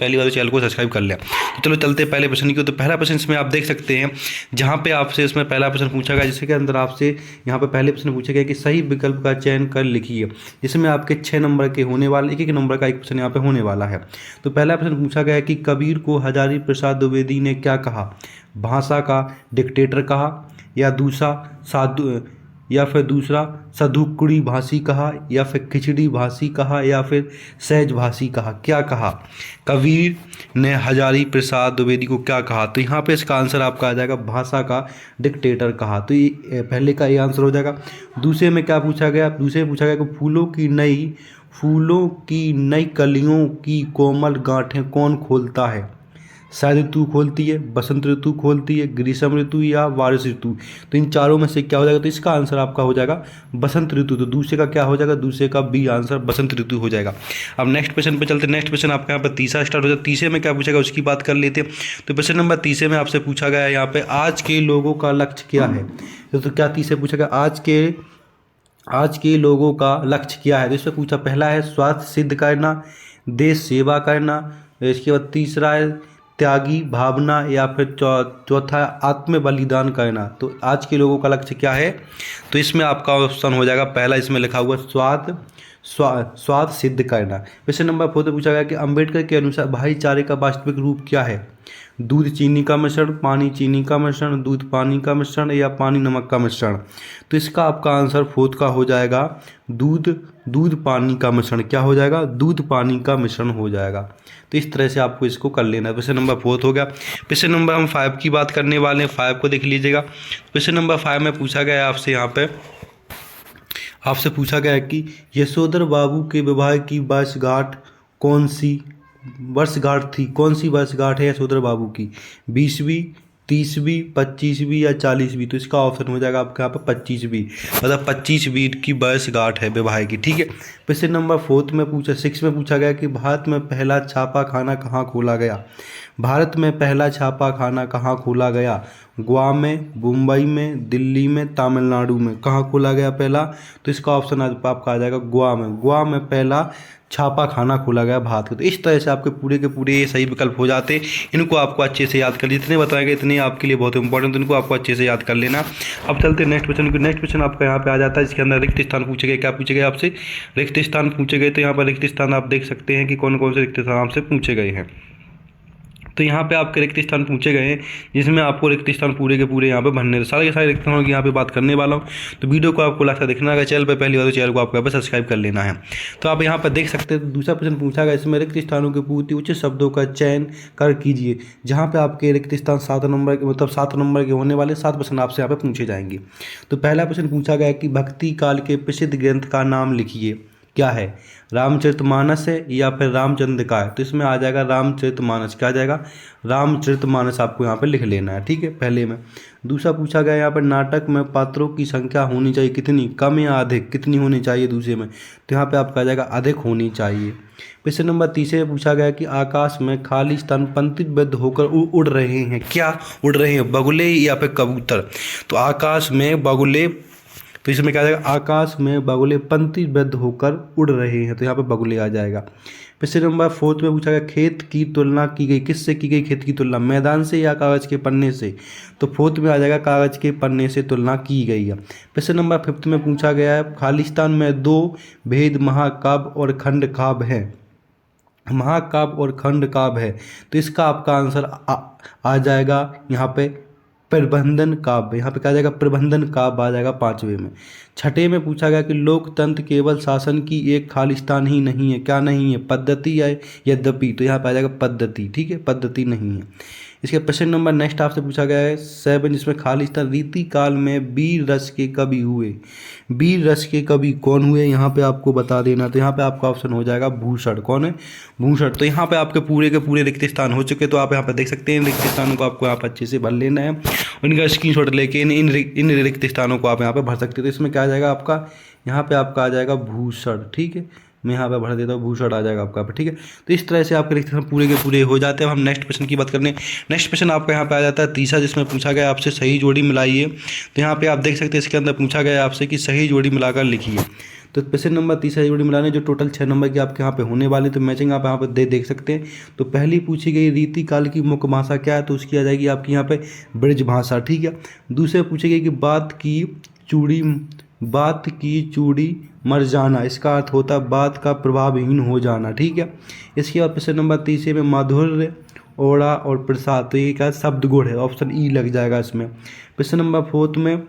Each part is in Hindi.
पहली बार चैनल को सब्सक्राइब कर लें। तो चलो चलते पहले प्रश्न की। तो पहला प्रश्न इसमें आप देख सकते हैं, जहाँ पे आपसे इसमें पहला प्रश्न पूछा गया, जिसके अंदर आपसे यहाँ पे पहले प्रश्न पूछा गया कि सही विकल्प का चयन कर लिखिए, जिसमें आपके 6 नंबर के होने वाले, एक नंबर का एक प्रश्न यहाँ पे होने वाला है। तो पहला प्रश्न पूछा गया कि कबीर को हजारी प्रसाद द्विवेदी ने क्या कहा? भाषा का डिक्टेटर कहा, या दूसरा सधुकुड़ी भाषी कहा, या फिर खिचड़ी भाषी कहा, या फिर सहज भाषी कहा? क्या कहा? कबीर ने हजारी प्रसाद द्विवेदी को क्या कहा? तो यहाँ पे इसका आंसर आपका आ जाएगा भाषा का डिक्टेटर कहा। तो ये पहले का ये आंसर हो जाएगा। दूसरे में क्या पूछा गया? दूसरे में पूछा गया कि फूलों की नई कलियों की कोमल गांठें कौन खोलता है? शरद ऋतु खोलती है, बसंत ऋतु खोलती है, ग्रीष्म ऋतु या बारिश ऋतु? तो इन चारों में से क्या हो जाएगा? तो इसका आंसर आपका हो जाएगा बसंत ऋतु। तो दूसरे का क्या हो जाएगा? दूसरे का बी आंसर बसंत ऋतु हो जाएगा। अब नेक्स्ट क्वेश्चन पे चलते। नेक्स्ट क्वेश्चन आपका यहाँ पर तीसरा स्टार्ट हो जाएगा। तीसरे में क्या पूछा गया उसकी बात कर लेते हैं। तो क्वेश्चन नंबर तीसरे में आपसे पूछा गया है यहाँ पे आज के लोगों का लक्ष्य क्या है? तो क्या तीसरे पूछा गया आज के लोगों का लक्ष्य क्या है? तो इसमें पूछा, पहला है स्वार्थ सिद्ध करना, देश सेवा करना, इसके बाद तीसरा है त्यागी भावना, या फिर चौथा आत्म बलिदान करना। तो आज के लोगों का लक्ष्य क्या है? तो इसमें आपका ऑप्शन हो जाएगा पहला, इसमें लिखा हुआ स्वार्थ सिद्ध करना। क्वेश्चन नंबर 4 पूछा गया कि अंबेडकर के अनुसार भाईचारे का वास्तविक रूप क्या है? दूध चीनी का मिश्रण, पानी चीनी का मिश्रण, दूध पानी का मिश्रण, या पानी नमक का मिश्रण? तो इसका आपका आंसर 4 का हो जाएगा दूध पानी का मिश्रण। क्या हो जाएगा? दूध पानी का मिश्रण हो जाएगा। तो इस तरह से आपको इसको कर लेना है। क्वेश्चन नंबर 4 हो गया। क्वेश्चन नंबर हम 5 की बात करने वाले हैं। 5 को देख लीजिएगा। क्वेश्चन नंबर 5 में पूछा गया है आपसे, यहाँ पे आपसे पूछा गया है कि यशोधर बाबू के विवाह की वर्षगांठ कौन सी वर्षगांठ है यशोधर बाबू की? 20वीं, 30वीं, 25वीं या 40वीं? तो इसका ऑप्शन हो जाएगा आपके यहाँ पे 25वीं, मतलब 25वीं की वर्षगांठ है विवाह की। ठीक है। क्वेश्चन नंबर 6 में पूछा गया कि भारत में पहला छापा खाना कहाँ खोला गया? भारत में पहला छापा खाना कहाँ खोला गया? गोवा में, मुंबई में, दिल्ली में, तमिलनाडु में? कहाँ खोला गया पहला? तो इसका ऑप्शन आपका आ जाएगा गोवा में। गोवा में पहला छापा खाना खोला गया भारत का। तो इस तरह से आपके पूरे के पूरे ये सही विकल्प हो जाते। इनको आपको अच्छे से याद कर, जितने बताएंगे इतने आपके लिए बहुत इंपॉर्टेंट, इनको आपको अच्छे से याद कर लेना। अब चलते नेक्स्ट क्वेश्चन की। नेक्स्ट क्वेश्चन आपका यहाँ पे आ जाता है, इसके अंदर रिक्त स्थान पूछे गए। क्या पूछे गए आपसे? रिक्त स्थान पूछे गए। तो यहाँ पर रिक्त स्थान आप देख सकते हैं कि कौन कौन से रिक्त स्थान आपसे पूछे गए हैं। तो यहाँ पे आपके रिक्त स्थान पूछे गए हैं, जिसमें आपको रिक्त स्थान पूरे के पूरे यहाँ पे भरने, सारे के सारे रिक्त स्थानों की यहाँ पे बात करने वाला हूँ। तो वीडियो को आपको लास्ट देखना है। चैनल पे पहली बार तो चैनल को आपको यहाँ पे सब्सक्राइब कर लेना है। तो आप यहाँ पर देख सकते हैं दूसरा प्रश्न पूछा गया, इसमें रिक्त स्थानों के पूर्ति उचित शब्दों का चयन कर कीजिए, जहाँ पे आपके रिक्त स्थान 7 नंबर के, मतलब 7 नंबर के होने वाले 7 प्रश्न आपसे यहाँ पे पूछे जाएंगे। तो पहला प्रश्न पूछा गया कि भक्ति काल के प्रसिद्ध ग्रंथ का नाम लिखिए। क्या है? रामचरितमानस है या फिर रामचंद्र का है? तो इसमें आ जाएगा रामचरितमानस। क्या आ जाएगा? रामचरितमानस आपको यहाँ पे लिख लेना है। ठीक है, पहले में। दूसरा पूछा गया यहाँ पर नाटक में पात्रों की संख्या होनी चाहिए कितनी? कम या अधिक? कितनी होनी चाहिए दूसरे में? तो यहाँ पे आपका आ जाएगा अधिक होनी चाहिए। क्वेश्चन नंबर 3 में पूछा गया कि आकाश में खाली स्तन पंक्तिबद्ध होकर उड़ रहे हैं। क्या उड़ रहे हैं? बगुले या फिर कबूतर? तो आकाश में बगुले, तो इसमें क्या आ जाएगा? आकाश में बगुले पंक्तिबद्ध होकर उड़ रहे हैं। तो यहाँ पे बगुले आ जाएगा। क्वेश्चन नंबर 4 में पूछा गया खेत की तुलना की गई, किससे की गई खेत की तुलना? मैदान से या कागज के पन्ने से? तो 4 में आ जाएगा कागज के पन्ने से तुलना की गई है। क्वेश्चन नंबर 5 में पूछा गया है खालिस्तान में 2 भेद महाकाव्य और खंड काव्य है। महाकाव्य और खंड काव्य है। तो इसका आपका आंसर आ जाएगा यहाँ पे प्रबंधन काव्य। यहाँ पे क्या आ जाएगा? प्रबंधन काव्य आ जाएगा 5वें में। 6ठे में पूछा गया कि लोकतंत्र केवल शासन की एक खालिस्तान ही नहीं है। क्या नहीं है? पद्धति है यद्यपि। तो यहाँ पे आ जाएगा पद्धति। ठीक है, पद्धति नहीं है। इसके क्वेश्चन नंबर नेक्स्ट आपसे पूछा गया है 7, जिसमें खालिस्तान रीति काल में वीर रस के कवि हुए। वीर रस के कवि कौन हुए? यहाँ पे आपको बता देना। तो यहाँ पे आपका ऑप्शन हो जाएगा भूषण। कौन है? भूषण। तो यहाँ पे आपके पूरे के पूरे रिक्त स्थान हो चुके। तो आप यहाँ पे देख सकते हैं रिक्त स्थानों को आपको यहाँ पर अच्छे से भर लेना है। उनका स्क्रीनशॉट लेके इन रिक्त स्थानों को आप यहाँ पे भर सकते हैं। तो इसमें क्या आ जाएगा आपका? यहाँ पे आपका आ जाएगा भूषण। ठीक है, मैं यहाँ पे भर देता हूँ, भूषण आ जाएगा आपका। ठीक है, तो इस तरह से आपके रिक्त स्थान पूरे के पूरे हो जाते हैं। अब हम नेक्स्ट क्वेश्चन की बात करने। नेक्स्ट क्वेश्चन आपका यहाँ पे आ जाता है तीसरा, जिसमें पूछा गया आपसे सही जोड़ी मिलाइए। तो यहाँ पे आप देख सकते हैं इसके अंदर पूछा गया आपसे कि सही जोड़ी मिलाकर लिखिए। तो क्वेश्चन नंबर 30 से जोड़ी मिलाने जो टोटल 6 नंबर के आपके यहाँ पे होने वाले, तो मैचिंग आप यहाँ पे देख सकते हैं। तो पहली पूछी गई रीति काल की मुख्य भाषा क्या है, तो उसकी आ जाएगी आपकी यहाँ पे ब्रज भाषा, ठीक है। दूसरे पूछी गई कि बात की चूड़ी मर जाना, इसका अर्थ होता है बात का प्रभावहीन हो जाना, ठीक है। इसके बाद क्वेश्चन नंबर 30 में माधुर्य, ओड़ा और प्रसाद, तो ये क्या शब्द गुण है, ऑप्शन ई लग जाएगा इसमें। क्वेश्चन नंबर 4 में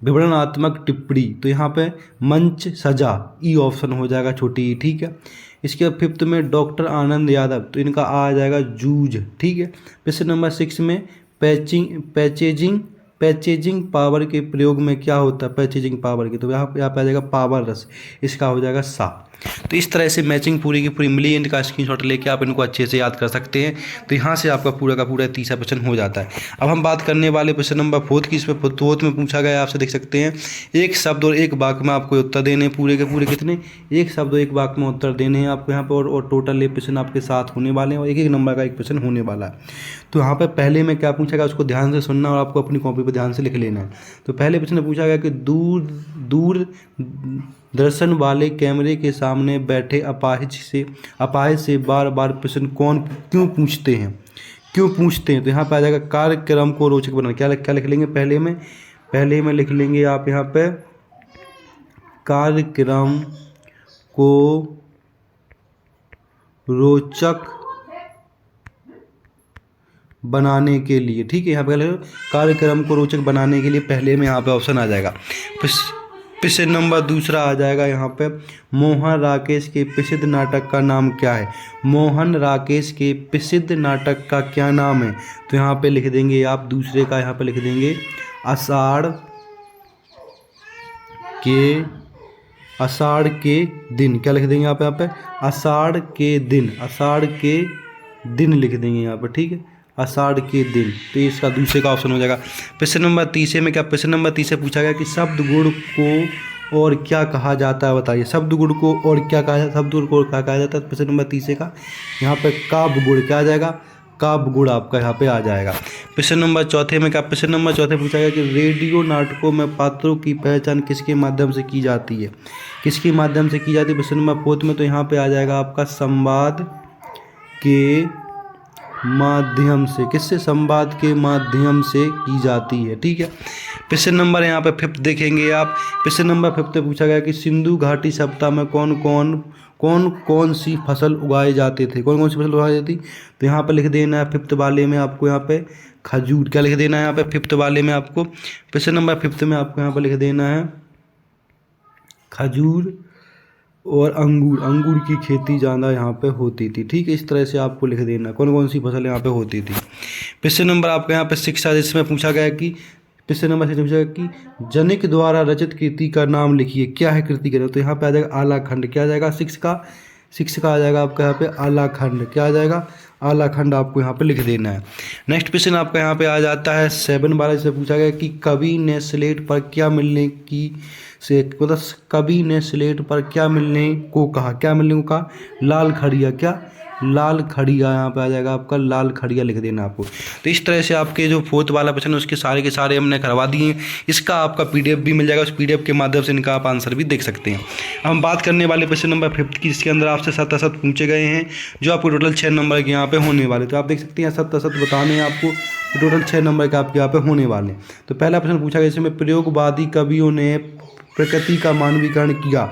विवरणात्मक टिप्पणी, तो यहाँ पे मंच सजा, ई ऑप्शन हो जाएगा छोटी ई, ठीक है। इसके बाद 5th में डॉक्टर आनंद यादव, तो इनका आ जाएगा जूझ, ठीक है। क्वेश्चन नंबर 6 में पैचेजिंग पावर के प्रयोग में क्या होता है, पैचेजिंग पावर के, तो यहाँ पे आ जाएगा पावर रस, इसका हो जाएगा सा। तो इस तरह से मैचिंग पूरी की पूरी मिली, इनका स्क्रीनशॉट लेके आप इनको अच्छे से याद कर सकते हैं। तो यहाँ से आपका पूरा का पूरा 30 क्वेश्चन हो जाता है। अब हम बात करने वाले क्वेश्चन नंबर 4 की, इसमें 4th में पूछा गया आपसे, देख सकते हैं, एक शब्द और एक वाक्य में आपको उत्तर देने, पूरे के पूरे कितने, एक शब्द और एक वाक्य में उत्तर देने हैं आपको यहाँ पर, और टोटल ये क्वेश्चन आपके साथ होने वाले हैं, और एक नंबर का एक क्वेश्चन होने वाला है। तो यहाँ पर पहले में क्या पूछा गया, उसको ध्यान से सुनना और आपको अपनी कॉपी पर ध्यान से लिख लेना है। तो पहले प्रश्न में पूछा गया कि दूर दर्शन वाले कैमरे के सामने बैठे अपाहिज से बार बार प्रश्न क्यों पूछते हैं। तो यहाँ पे आ जाएगा कार्यक्रम को रोचक बनाना, क्या लिख लेंगे, पहले में लिख लेंगे आप यहाँ पे कार्यक्रम को रोचक बनाने के लिए, ठीक है। यहाँ पे कार्यक्रम को रोचक बनाने के लिए पहले में यहाँ पे ऑप्शन आ जाएगा। क्वेश्चन नंबर दूसरा आ जाएगा यहाँ पे, मोहन राकेश के प्रसिद्ध नाटक का नाम क्या है। मोहन राकेश के प्रसिद्ध नाटक का क्या नाम है, तो यहाँ पे लिख देंगे आप दूसरे का, यहाँ पे लिख देंगे आषाढ़ के दिन, क्या लिख देंगे यहाँ पे आषाढ़ के दिन लिख देंगे यहाँ पर, ठीक है, आषाढ़ के दिन। तो इसका दूसरे का ऑप्शन हो जाएगा। प्रश्न नंबर 30 में क्या, प्रश्न नंबर 30 से पूछा गया कि शब्द गुण को और क्या कहा जाता है, बताइए शब्द गुण को और क्या कहा जाता है, शब्द गुण को क्या कहा जाता है। प्रश्न नंबर 30 का यहाँ पे काव्य गुण, क्या आ जाएगा, काव्य गुण आपका यहाँ पे आ जाएगा। प्रश्न नंबर 4 में क्या, प्रश्न नंबर 4 पूछा गया कि रेडियो नाटकों में पात्रों की पहचान किसके माध्यम से की जाती है, प्रश्न नंबर 4 में, तो यहाँ पे आ जाएगा आपका संवाद के माध्यम से, किससे, संवाद के माध्यम से की जाती है, ठीक है। प्रश्न नंबर यहाँ पे 5 देखेंगे आप। प्रश्न नंबर 5 में पूछा गया कि सिंधु घाटी सभ्यता में कौन सी फसल उगाए जाते थे, कौन सी फसल उगाई जाती, तो यहाँ पे लिख देना है 5th वाले में आपको यहाँ पे खजूर, क्या लिख देना है यहाँ पे 5th वाले में आपको, प्रश्न नंबर 5 में आपको यहाँ पे लिख देना है खजूर और अंगूर की खेती ज़्यादा यहाँ पे होती थी, ठीक है। इस तरह से आपको लिख देना कौन सी फसल यहाँ पे होती थी। प्रश्न नंबर आपके यहाँ पे 6 जिसमें पूछा गया कि प्रश्न नंबर 6 पूछा गया कि जनिक द्वारा रचित कृति का नाम लिखिए, क्या है कृति का, तो यहाँ पे आ जाएगा आलाखंड, क्या आ जाएगा 6 का आ जाएगा आपका यहाँ पे आलाखंड, क्या आ जाएगा आलाखंड, आपको यहाँ पे लिख देना है। नेक्स्ट क्वेश्चन आपका यहाँ पे आ जाता है 7 वाला, से पूछा गया कि कवि ने स्लेट पर क्या मिलने को कहा, लाल खड़िया, क्या लाल खड़िया, यहाँ पे आ जाएगा आपका लाल खड़िया लिख देना आपको। तो इस तरह से आपके जो 4th वाला प्रश्न है उसके सारे के सारे हमने करवा दिए हैं। इसका आपका PDF भी मिल जाएगा, उस PDF के माध्यम से इनका आप आंसर भी देख सकते हैं। हम बात करने वाले प्रश्न नंबर 5 की, जिसके अंदर आपसे 7 पूछे गए हैं, जो आपको टोटल 6 नंबर के यहाँ पे होने वाले। तो आप देख सकते हैं 7 बताने हैं आपको, टोटल 6 नंबर के आपके यहाँ पे होने वाले। तो पहला प्रश्न पूछा गया इसमें प्रयोगवादी कवियों ने प्रकृति का मानवीकरण किया,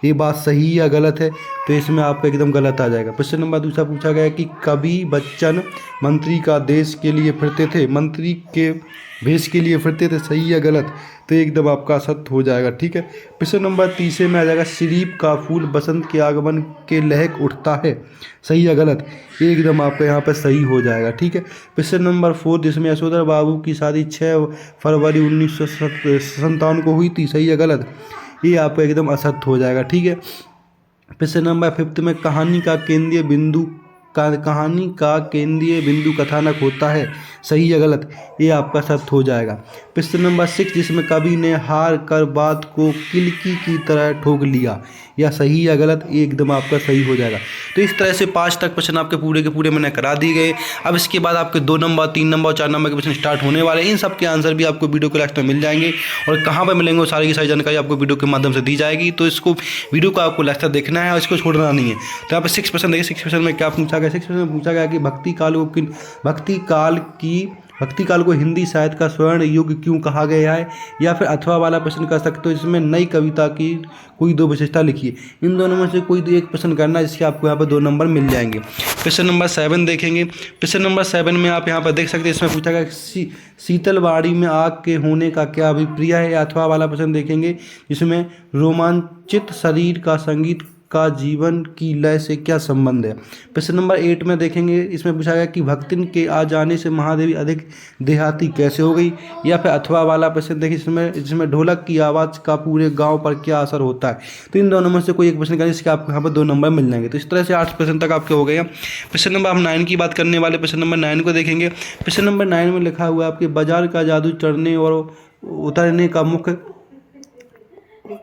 ये बात सही या गलत है, तो इसमें आपका एकदम गलत आ जाएगा। प्रश्न नंबर दूसरा पूछा गया कि कवि बच्चन मंत्री के भेष के लिए फिरते थे, सही या गलत, तो एकदम आपका सत्य हो जाएगा, ठीक है। प्रश्न नंबर 30 में आ जाएगा शरीफ का फूल बसंत के आगमन के लहक उठता है, सही या गलत, एकदम आपका यहाँ पर सही हो जाएगा, ठीक है। प्रश्न नंबर 4 जिसमें यशोधरा बाबू की शादी 6 फरवरी 1957 को हुई थी, सही या गलत, ये आपका एकदम असत्य हो जाएगा, ठीक है। प्रश्न नंबर 5 में कहानी का केंद्रीय बिंदु कथानक होता है, सही या गलत, ये आपका सत्य हो जाएगा। प्रश्न नंबर 6 जिसमें कवि ने हार कर बात को किलकी की तरह ठोक लिया, या सही या गलत, ये एकदम आपका सही हो जाएगा। तो इस तरह से 5 तक प्रश्न आपके पूरे के पूरे मैंने करा दिए गए। अब इसके बाद आपके 2 नंबर, 3 नंबर और 4 नंबर के प्रश्न स्टार्ट होने वाले हैं। इन सब के आंसर भी आपको वीडियो के लास्ट में मिल जाएंगे और कहाँ पर मिलेंगे वो सारी की सारी जानकारी आपको वीडियो के माध्यम से दी जाएगी। तो इसको वीडियो को आपको लास्ट तक देखना है और इसको छोड़ना नहीं है। तो यहाँ पर 6% देखिए, 6% में क्या पूछा गया, 6% में पूछा गया कि भक्ति काल को हिंदी साहित्य का स्वर्ण युग क्यों कहा गया है। या फिर अथवा वाला प्रश्न कर सकते हो, इसमें नई कविता की कोई 2 विशेषता लिखिए। इन दोनों में से कोई एक प्रश्न करना है, जिसके आपको यहाँ पर 2 नंबर मिल जाएंगे। प्रश्न नंबर 7 देखेंगे। प्रश्न नंबर 7 में आप यहाँ पर देख सकते हैं, इसमें पूछा गया शीतलवाड़ी में आग के होने का क्या अभिप्राय है। अथवा वाला प्रश्न देखेंगे, जिसमें रोमांचित शरीर का संगीत का जीवन की लय से क्या संबंध है। प्रश्न नंबर 8 में देखेंगे, इसमें पूछा गया कि भक्तिन के आ जाने से महादेवी अधिक देहाती कैसे हो गई। या फिर अथवा वाला प्रश्न देखिए, जिसमें ढोलक की आवाज़ का पूरे गांव पर क्या असर होता है। तो इन दोनों में से कोई एक प्रश्न करें, इसके आपको यहाँ पर 2 नंबर मिल जाएंगे। तो इस तरह से 8 प्रश्न तक आपके हो गए हैं। प्रश्न नंबर हम 9 की बात करने वाले, प्रश्न नंबर 9 को देखेंगे। प्रश्न नंबर 9 में लिखा हुआ है आपके बाजार का जादू चढ़ने और उतरने का मुख्य,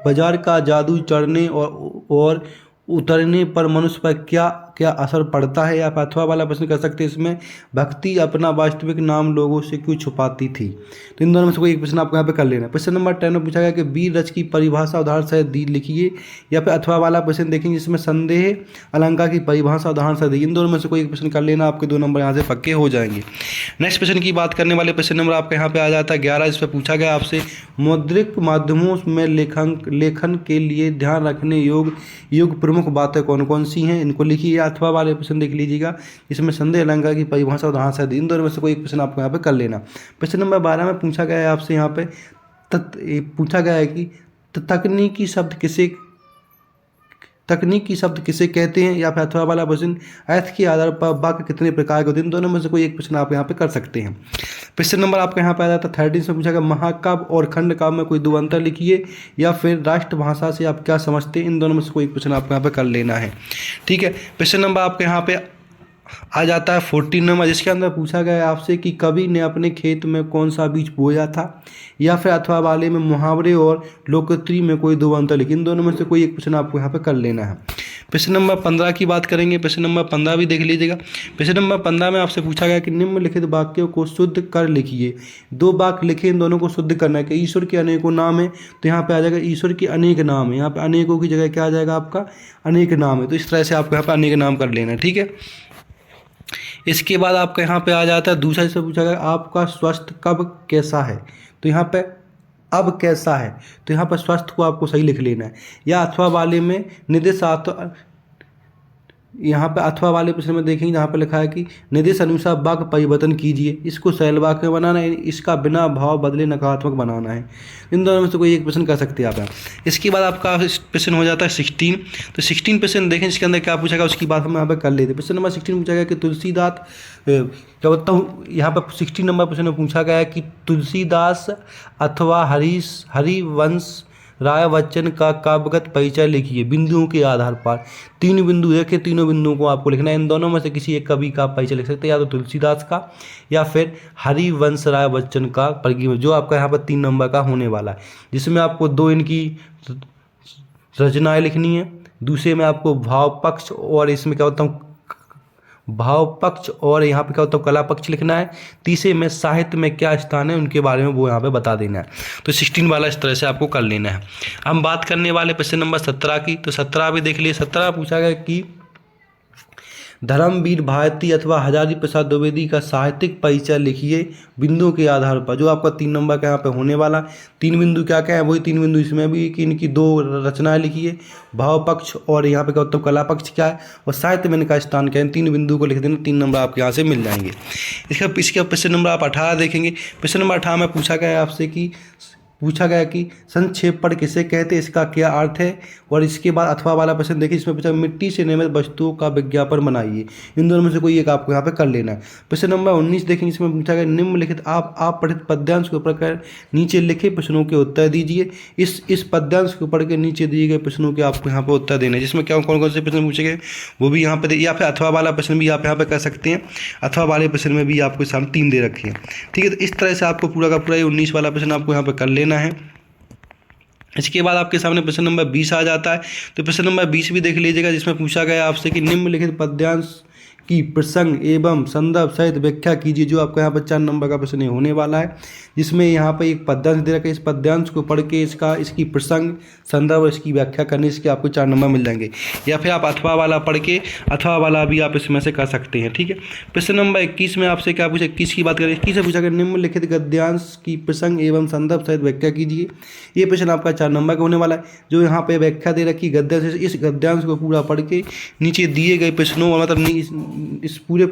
बाजार का जादू चढ़ने और उतरने पर मनुष्य पर क्या क्या असर पड़ता है। आप अथवा वाला प्रश्न कर सकते हैं, इसमें भक्ति अपना वास्तविक नाम लोगों से क्यों छुपाती थी। तो इन दोनों में से कोई एक प्रश्न आपको यहाँ पे कर लेना है। प्रश्न नंबर 10 में पूछा गया कि वीर रच की परिभाषा उदाहरण सहित दी लिखिए। या फिर अथवा वाला प्रश्न देखेंगे, जिसमें संदेह अलंकार की परिभाषा उदाहरण सहित दी। इन दोनों में से कोई एक प्रश्न कर लेना, आपके 2 नंबर यहाँ से पक्के हो जाएंगे। नेक्स्ट प्रश्न की बात करने वाले प्रश्न नंबर आपका यहाँ पे आ जाता है 11। इस पर पूछा गया आपसे मौद्रिक माध्यमों में लेखन के लिए ध्यान रखने योग प्रमुख बातें कौन कौन सी हैं, इनको लिखिए। अथवा वाले प्रश्न देख लीजिएगा, इसमें संदेह अलंकार की परिभाषा उदाहरण सहित। इन दोनों में से कोई एक प्रश्न आपको यहाँ पे कर लेना। प्रश्न नंबर 12 में पूछा गया है आपसे यहाँ पे पूछा गया है कि तकनीकी शब्द किसे कहते हैं। या फिर अथवा वाला प्रश्न अर्थ के आधार पर वाक्य कितने प्रकार के होते हैं। इन दोनों में से कोई एक प्रश्न आप यहाँ पे कर सकते हैं। प्रश्न नंबर आपका यहाँ पे आ जाता है 13 से पूछा गया महाकाव्य और खंड काव्य में कोई 2 अंतर लिखिए। या फिर राष्ट्रभाषा से आप क्या समझते हैं। इन दोनों में से कोई एक प्रश्न आपको यहाँ पे कर लेना है। ठीक है, प्रश्न नंबर आपके यहाँ पे आ जाता है 14 नंबर, जिसके अंदर पूछा गया है आपसे कि कवि ने अपने खेत में कौन सा बीज बोया था। या फिर अथवा वाले में मुहावरे और लोकोक्ति में कोई 2 अंतर लिखिए। इन दोनों में से कोई एक प्रश्न आपको यहाँ पे कर लेना है। प्रश्न नंबर 15 की बात करेंगे। प्रश्न नंबर 15 भी देख लीजिएगा। प्रश्न नंबर 15 में आपसे पूछा गया कि निम्नलिखित वाक्यों को शुद्ध कर लिखिए। 2 वाक्य लिखे, इन दोनों को शुद्ध करना है कि ईश्वर के अनेकों नाम है। तो यहाँ पे आ जाएगा ईश्वर के अनेक नाम है। यहाँ पे अनेकों की जगह क्या आ जाएगा आपका अनेक नाम है। तो इस तरह से आपको यहाँ पे अनेक नाम कर लेना है। ठीक है, इसके बाद आपका यहाँ पे आ जाता है दूसरा, से पूछा गया आपका स्वास्थ्य कब कैसा है। तो यहाँ पे अब कैसा है, तो यहाँ पर स्वास्थ्य को आपको सही लिख लेना है। या अथवा वाले में निर्देशात्मक, यहाँ पे अथवा वाले प्रश्न में देखेंगे, यहाँ पे लिखा है कि निर्देश अनुसार वाक्य परिवर्तन कीजिए। इसको सरल वाक्य में बनाना है, इसका बिना भाव बदले नकारात्मक बनाना है। इन दोनों में से कोई एक प्रश्न कर सकते हैं आप। इसके बाद आपका प्रश्न हो जाता है 16। तो 16 प्रश्न देखें, इसके अंदर क्या पूछा गया उसकी बात हम यहाँ पे कर लेते हैं। प्रश्न नंबर 16 पूछा गया कि तुलसीदास, क्या बताता हूँ, यहाँ पर 16 नंबर प्रश्न में पूछा गया है कि तुलसीदास अथवा हरिवंश राय बच्चन का काव्यगत परिचय लिखिए बिंदुओं के आधार पर। 3 बिंदु देखे, तीनों बिंदुओं को आपको लिखना है। इन दोनों में से किसी एक कवि का परिचय लिख सकते हैं, या तो तुलसीदास का या फिर हरिवंश राय बच्चन का परिचय, जो आपका यहाँ पर 3 नंबर का होने वाला है, जिसमें आपको 2 इनकी रचनाएं लिखनी है। दूसरे में आपको भाव पक्ष और इसमें क्या होता हूँ भाव पक्ष और यहाँ पे क्या होता है कला पक्ष लिखना है। तीसरे में साहित्य में क्या स्थान है उनके बारे में वो यहाँ पे बता देना है। तो 16 वाला इस तरह से आपको कर लेना है। हम बात करने वाले प्रश्न नंबर 17 की। तो 17 भी देख लिए। 17 पूछा गया कि धर्मवीर भारती अथवा हजारी प्रसाद द्विवेदी का साहित्यिक परिचय लिखिए बिंदुओं के आधार पर, जो आपका 3 नंबर का यहाँ पे होने वाला। 3 बिंदु क्या क्या है, वही 3 बिंदु इसमें भी कि इनकी 2 रचनाएं लिखिए, भाव पक्ष और यहाँ पे क्या होता है कला पक्ष क्या है, और साहित्य में इनका स्थान क्या है। 3 बिंदु को लिख देना, 3 नंबर आपके यहाँ से मिल जाएंगे। इसका प्रश्न नंबर आप 18 देखेंगे। प्रश्न नंबर 18 में पूछा गया है आपसे कि संक्षेप पर किसे कहते, इसका क्या अर्थ है। और इसके बाद अथवा वाला प्रश्न देखिए, इसमें पूछा मिट्टी से निर्मित वस्तुओं का विज्ञापन बनाइए। इन दोनों में से कोई एक आपको यहाँ पे कर लेना है। प्रश्न नंबर 19 देखेंगे, इसमें पूछा गया निम्नलिखित आप पठित पद्यांश के ऊपर कर नीचे लिखे प्रश्नों के उत्तर दीजिए। इस पद्यांश के ऊपर के नीचे दिए गए प्रश्नों के आपको यहाँ पे उत्तर देने, जिसमें क्या कौन कौन से प्रश्न पूछे गए वो भी यहाँ पे, या फिर अथवा वाला प्रश्न भी आप यहाँ पे कर सकते हैं। अथवा वाले प्रश्न में भी आपको सामने 3 दे रखे हैं। ठीक है, तो इस तरह से आपको पूरा का पूरा 19 वाला प्रश्न आपको यहाँ पे कर लेना है। इसके बाद आपके सामने प्रश्न नंबर 20 आ जाता है। तो प्रश्न नंबर 20 भी देख लीजिएगा, जिसमें पूछा गया आपसे कि निम्नलिखित पद्यांश की प्रसंग एवं संदर्भ सहित व्याख्या कीजिए। जो आपका यहाँ पर 4 नंबर का प्रश्न होने वाला है, जिसमें यहाँ पर एक पद्यांश दे रखा है। इस पद्यांश को पढ़ के इसकी प्रसंग, संदर्भ और इसकी व्याख्या करने से आपको 4 नंबर मिल जाएंगे। या फिर आप अथवा वाला पढ़ के अथवा वाला भी आप इसमें से कर सकते हैं, ठीक है। प्रश्न नंबर 21 में आपसे क्या पूछा, 21 की बात करें, 21 से पूछा गया निम्नलिखित गद्यांश की प्रसंग एवं संदर्भ सहित व्याख्या कीजिए। ये प्रश्न आपका 4 नंबर का होने वाला है। जो यहाँ पे व्याख्या दे रखी गद्यांश, इस गद्यांश को पूरा पढ़ के नीचे दिए गए प्रश्नों, मतलब इस पूरे